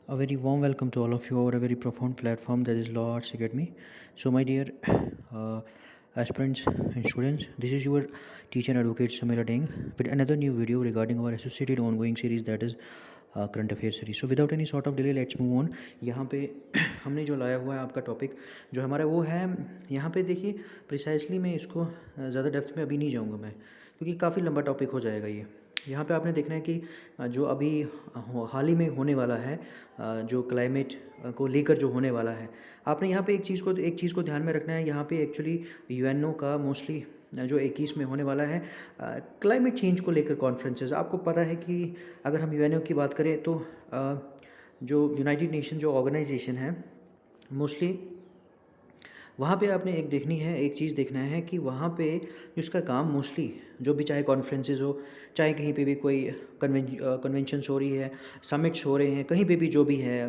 A very warm welcome to all of you over a very profound platform that is Law Arts Academy. So, my dear uh, aspirants and students, this is your teacher and advocate Samira Deng with another new video regarding our associated ongoing series that is current affair series. So without any sort of delay let's move on. यहाँ पे हमने जो लाया हुआ है आपका topic जो हमारा वो है, यहाँ पे देखिए प्रिसाइसली मैं इसको ज़्यादा डेप्थ में अभी नहीं जाऊँगा मैं, क्योंकि काफ़ी लंबा टॉपिक हो जाएगा ये. यहाँ पे आपने देखना है कि जो अभी हाल ही में होने वाला है, जो क्लाइमेट को लेकर जो होने वाला है, आपने यहाँ पे एक चीज़ को ध्यान में रखना है. यहाँ पे एक्चुअली यूएनओ का मोस्टली जो 21 में होने वाला है क्लाइमेट चेंज को लेकर कॉन्फ्रेंसेस. आपको पता है कि अगर हम यूएनओ की बात करें तो जो यूनाइटेड नेशन जो ऑर्गेनाइजेशन है मोस्टली वहाँ पे आपने एक चीज़ देखना है कि वहाँ पे उसका काम मोस्टली जो भी चाहे कॉन्फ्रेंसेस हो, चाहे कहीं पे भी कोई कन्वेंशंस हो रही है, समिट्स हो रहे हैं, कहीं पे भी जो भी है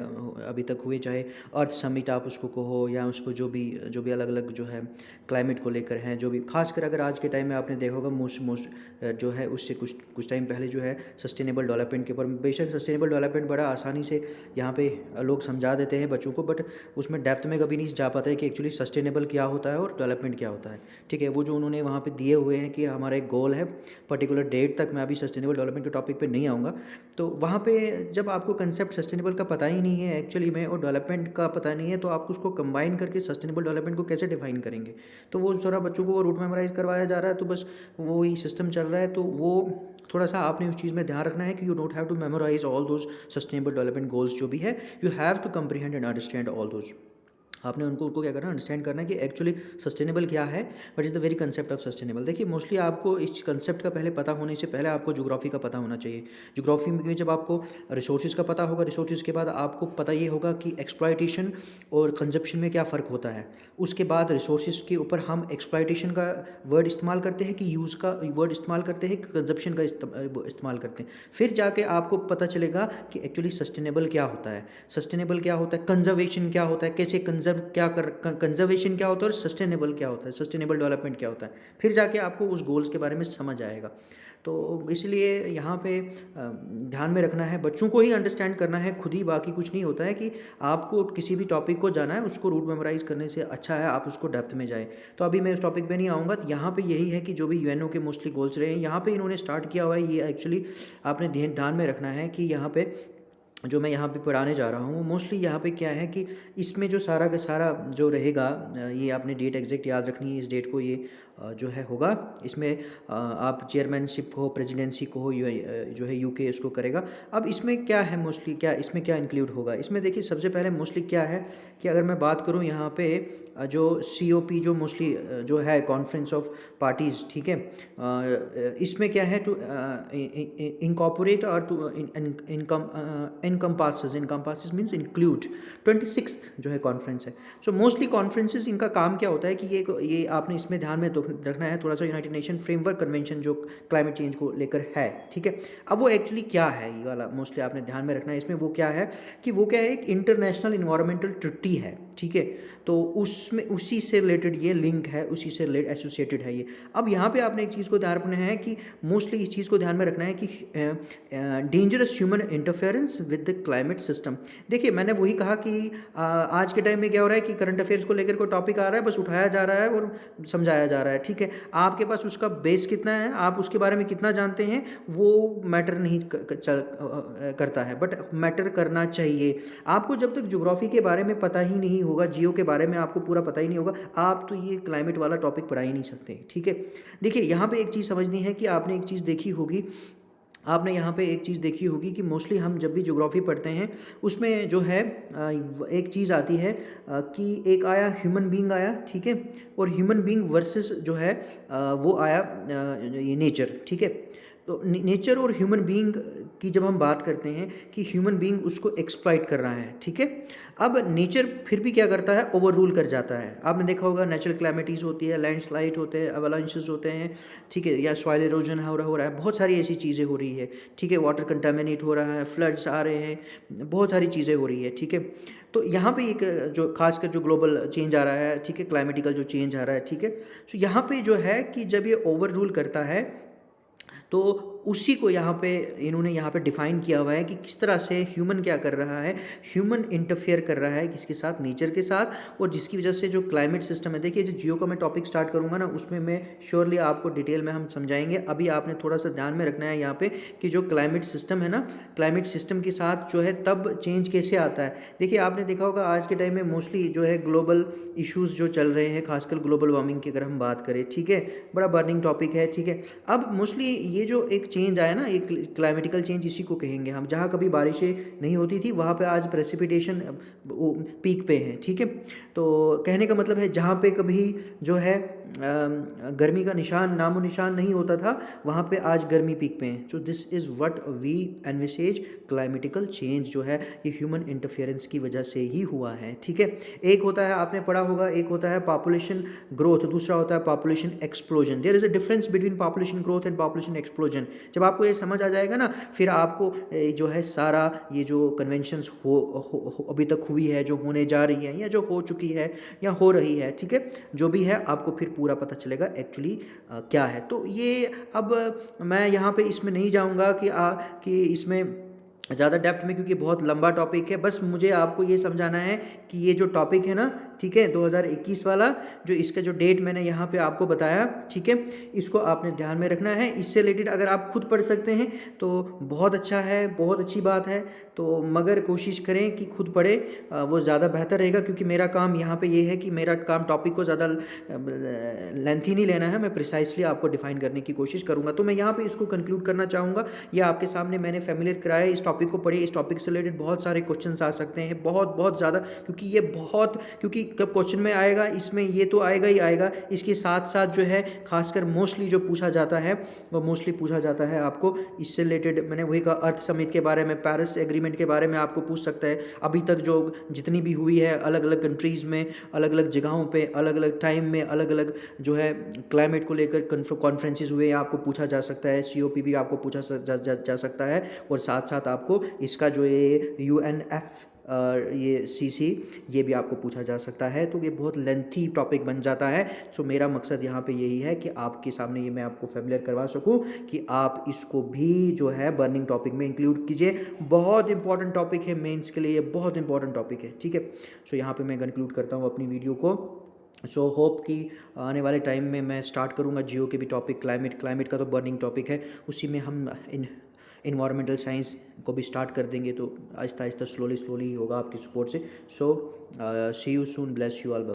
अभी तक हुए, चाहे अर्थ समिट आप उसको कहो या उसको जो भी अलग अलग जो है क्लाइमेट को लेकर हैं, जो भी खासकर अगर आज के टाइम में आपने देखा होगा मोस्ट जो है उससे कुछ टाइम पहले जो है सस्टेनेबल डेवलपमेंट के ऊपर, बेशक सस्टेनेबल डेवलपमेंट बड़ा आसानी से यहाँ पे लोग समझा देते हैं बच्चों को, बट उसमें डेप्थ में कभी नहीं जा पाता है कि एक्चुअली सस्टेनेबल क्या होता है और डेवलपमेंट क्या होता है. ठीक है, वो जो उन्होंने वहाँ पे दिए हुए हैं कि हमारा एक गोल है पर्टिकुलर डेट तक, मैं अभी सस्टेनेबल डेवलपमेंट के टॉपिक पे नहीं आऊँगा. तो वहाँ पे जब आपको कंसेप्ट सस्टेनेबल का पता ही नहीं है एक्चुअली में और डेवलपमेंट का पता नहीं है, तो आप उसको कंबाइन करके सस्टेनेबल डेवलपमेंट को कैसे डिफाइन करेंगे. तो वो थोड़ा बच्चों को वो रूट मेमोराइज करवाया जा रहा है, तो बस वो ही सिस्टम चल रहा है. तो वो थोड़ा सा आपने उस चीज़ में ध्यान रखना है कि you don't have to memorise all those sustainable development goals जो भी है, you have to comprehend and understand all those. आपने उनको क्या करना है, अंडरस्टैंड करना है कि एक्चुअली सस्टेनेबल क्या है, what is the very concept of sustainable. देखिए मोस्टली आपको इस कंसेप्ट का पहले पता होने से पहले आपको ज्योग्राफी का पता होना चाहिए. ज्योग्राफी में जब आपको रिसोर्सेज का पता होगा, रिसोर्सेज के बाद आपको पता ये होगा कि एक्सप्लॉयटेशन और कंजप्शन में क्या फ़र्क होता है. उसके बाद रिसोर्सेज के ऊपर हम एक्सप्लॉयटेशन का वर्ड इस्तेमाल करते हैं कि यूज़ का वर्ड इस्तेमाल करते हैं कि कंजप्शन का इस्तेमाल करते हैं. फिर जाके आपको पता चलेगा कि एक्चुअली सस्टेनेबल क्या होता है, सस्टेनेबल क्या होता है, कंजर्वेशन क्या होता है, कैसे कंजर्वेशन क्या होता है और सस्टेनेबल क्या होता है, सस्टेनेबल डेवलपमेंट क्या होता है. फिर जाके आपको उस गोल्स के बारे में समझ आएगा. तो इसलिए यहाँ पे ध्यान में रखना है, बच्चों को ही अंडरस्टैंड करना है खुद ही, बाकी कुछ नहीं होता है कि आपको किसी भी टॉपिक को जाना है उसको रूट मेमोराइज करने से अच्छा है आप उसको डेप्थ में जाए. तो अभी मैं उस टॉपिक पे नहीं आऊँगा. तो यहाँ पे यही है कि जो भी यूएनओ के मोस्टली गोल्स रहे हैं यहाँ पे इन्होंने स्टार्ट किया हुआ है, ये एक्चुअली आपने ध्यान में रखना है कि यहाँ पे जो मैं यहाँ पे पढ़ाने जा रहा हूँ मोस्टली यहाँ पे क्या है कि इसमें जो सारा का सारा जो रहेगा, ये आपने डेट एग्जैक्ट याद रखनी है. इस डेट को ये जो है होगा, इसमें आप चेयरमैनशिप को, प्रेसिडेंसी को हो, जो है यूके इसको करेगा. अब इसमें क्या है मोस्टली, इसमें क्या इंक्लूड होगा, इसमें देखिए सबसे पहले मोस्टली क्या है कि अगर मैं बात करूँ यहाँ पे जो COP जो मोस्टली जो है कॉन्फ्रेंस ऑफ पार्टीज़, ठीक है, इसमें क्या है टू इनकॉर्पोरेट और टू इनकम्पासेस मीन्स इंक्लूड 26 जो है कॉन्फ्रेंस है. सो मोस्टली कॉन्फ्रेंसेस इनका काम क्या होता है कि ये आपने इसमें ध्यान में रखना है थोड़ा सा. यूनाइटेड नेशन फ्रेमवर्क कन्वेंशन जो क्लाइमेट चेंज को लेकर है, ठीक है. अब वो एक्चुअली क्या है ये वाला मोस्टली आपने ध्यान में रखना है. इसमें वो क्या है कि वो क्या है, एक इंटरनेशनल इन्वायरमेंटल ट्रिटी है, ठीक है. तो उसमें उसी से रिलेटेड ये लिंक है, उसी से एसोसिएटेड है ये. अब यहाँ पे आपने एक चीज़ को ध्यान रखना है कि मोस्टली इस चीज़ को ध्यान में रखना है कि dangerous human interference with the climate system. देखिए मैंने वही कहा कि आज के टाइम में क्या हो रहा है कि करंट अफेयर्स को लेकर कोई टॉपिक आ रहा है, बस उठाया जा रहा है और समझाया जा रहा है, ठीक है. आपके पास उसका बेस कितना है, आप उसके बारे में कितना जानते हैं, वो मैटर नहीं करता है, बट मैटर करना चाहिए. आपको जब तक ज्योग्राफी के बारे में पता ही नहीं होगा, जियो के बारे में आपको पूरा पता ही नहीं होगा, आप तो ये क्लाइमेट वाला टॉपिक पढ़ा ही नहीं सकते, ठीक है. देखिए यहाँ पे एक चीज़ समझनी है कि आपने एक चीज़ देखी होगी, आपने यहाँ पे एक चीज़ देखी होगी कि मोस्टली हम जब भी ज्योग्राफी पढ़ते हैं उसमें जो है एक चीज़ आती है कि एक आया ह्यूमन बीइंग आया, ठीक है, और ह्यूमन बीइंग वर्सेस जो है वो आया ये नेचर, ठीक है. तो नेचर और ह्यूमन बीइंग की जब हम बात करते हैं कि ह्यूमन बीइंग उसको एक्सप्लॉइट कर रहा है, ठीक है. अब नेचर फिर भी क्या करता है, ओवर रूल कर जाता है. आपने देखा होगा नेचुरल क्लैमिटीज़ होती है, लैंडस्लाइड होते हैं, अवलांचेस होते हैं, ठीक है, या सॉइल इरोजन हो रहा है, बहुत सारी ऐसी चीज़ें हो रही है, ठीक है. वाटर कंटामिनेट हो रहा है, फ्लड्स आ रहे हैं, बहुत सारी चीज़ें हो रही है, ठीक है. तो यहाँ पे एक जो खासकर जो ग्लोबल चेंज आ रहा है, ठीक है, क्लाइमेटिकल जो चेंज आ रहा है, ठीक है. सो यहाँ पे जो है कि जब ये ओवर रूल करता है तो उसी को यहाँ पे इन्होंने यहाँ पे डिफाइन किया हुआ है कि किस तरह से ह्यूमन क्या कर रहा है, ह्यूमन इंटरफेयर कर रहा है किसके साथ, नेचर के साथ, और जिसकी वजह से जो क्लाइमेट सिस्टम है, देखिए जो जियो का मैं टॉपिक स्टार्ट करूँगा ना उसमें मैं श्योरली आपको डिटेल में हम समझाएंगे। अभी आपने थोड़ा सा ध्यान में रखना है यहाँ पे कि जो क्लाइमेट सिस्टम है ना, क्लाइमेट सिस्टम के साथ जो है तब चेंज कैसे आता है। देखिए आपने देखा होगा आज के टाइम में मोस्टली जो है ग्लोबल इश्यूज जो चल रहे हैं, खासकर ग्लोबल वार्मिंग की अगर हम बात करें, ठीक है, बड़ा बर्निंग टॉपिक है, ठीक है। अब मोस्टली ये जो एक चेंज आया ना, एक क्लाइमेटिकल चेंज इसी को कहेंगे हम, जहाँ कभी बारिशें नहीं होती थी वहाँ पे आज प्रेसिपिटेशन पीक पे है, ठीक है। तो कहने का मतलब है जहाँ पे कभी जो है गर्मी का निशान नामो निशान नहीं होता था, वहाँ पे आज गर्मी पीक पे है। So this is what we envisage, climatical change जो है ये ह्यूमन इंटरफेरेंस की वजह से ही हुआ है, ठीक है। एक होता है, आपने पढ़ा होगा, एक होता है पॉपुलेशन ग्रोथ, दूसरा होता है population explosion. There is a difference between population growth and population explosion. जब आपको ये समझ आ जाएगा ना, फिर आपको जो है सारा ये जो कन्वेंशंस हो अभी तक हुई है, जो होने जा रही है, या जो हो चुकी है या हो रही है, ठीक है, जो भी है आपको फिर पूरा पता चलेगा एक्चुअली क्या है। तो ये अब मैं यहाँ पे इसमें नहीं जाऊँगा कि इसमें ज़्यादा डेप्थ में, क्योंकि बहुत लंबा टॉपिक है। बस मुझे आपको ये समझाना है कि ये जो टॉपिक है ना, ठीक है, 2021 वाला, जो इसका जो डेट मैंने यहाँ पे आपको बताया, ठीक है, इसको आपने ध्यान में रखना है। इससे रिलेटेड अगर आप खुद पढ़ सकते हैं तो बहुत अच्छा है, बहुत अच्छी बात है। तो मगर कोशिश करें कि खुद पढ़े, वो ज़्यादा बेहतर रहेगा, क्योंकि मेरा काम यहाँ पे ये है कि मेरा काम टॉपिक को ज़्यादा लेंथी नहीं लेना है, मैं प्रिसाइसली आपको डिफाइन करने की कोशिश करूँगा। तो मैं यहाँ पे इसको कंक्लूड करना चाहूँगा। ये आपके सामने मैंने फैमिलियर कराया, इस टॉपिक को पढ़िए। इस टॉपिक से रिलेटेड बहुत सारे क्वेश्चन आ सकते हैं, बहुत बहुत ज़्यादा, क्योंकि कब क्वेश्चन में आएगा, इसमें ये तो आएगा ही आएगा, इसके साथ साथ जो है खासकर मोस्टली जो पूछा जाता है वो मोस्टली पूछा जाता है आपको इससे रिलेटेड। मैंने वही कहा, अर्थ समिट के बारे में, पेरिस एग्रीमेंट के बारे में आपको पूछ सकता है। अभी तक जो जितनी भी हुई है अलग अलग कंट्रीज़ में, अलग अलग जगहों पे, अलग अलग टाइम में, अलग अलग जो है क्लाइमेट को लेकर कॉन्फ्रेंसेस हुए, आपको पूछा जा सकता है। COP भी आपको पूछा जा सकता है, और साथ साथ आपको इसका जो ये UNF ये CC ये भी आपको पूछा जा सकता है। तो ये बहुत लेंथी टॉपिक बन जाता है। सो मेरा मकसद यहाँ पे यही है कि आपके सामने ये मैं आपको फेमिलियर करवा सकूँ कि आप इसको भी जो है बर्निंग टॉपिक में इंक्लूड कीजिए। बहुत इंपॉर्टेंट टॉपिक है मेंस के लिए, ये बहुत इंपॉर्टेंट टॉपिक है, ठीक है। सो यहाँ पे मैं कंक्लूड करता हूँ अपनी वीडियो को। सो होप कि आने वाले टाइम में मैं स्टार्ट करूँगा जियो के भी टॉपिक, क्लाइमेट का तो बर्निंग टॉपिक है, उसी में हम इन्वायरमेंटल साइंस को भी स्टार्ट कर देंगे। तो आहिस्ता आहिस्ता स्लोली ही होगा आपकी सपोर्ट से। So see you soon, bless you all.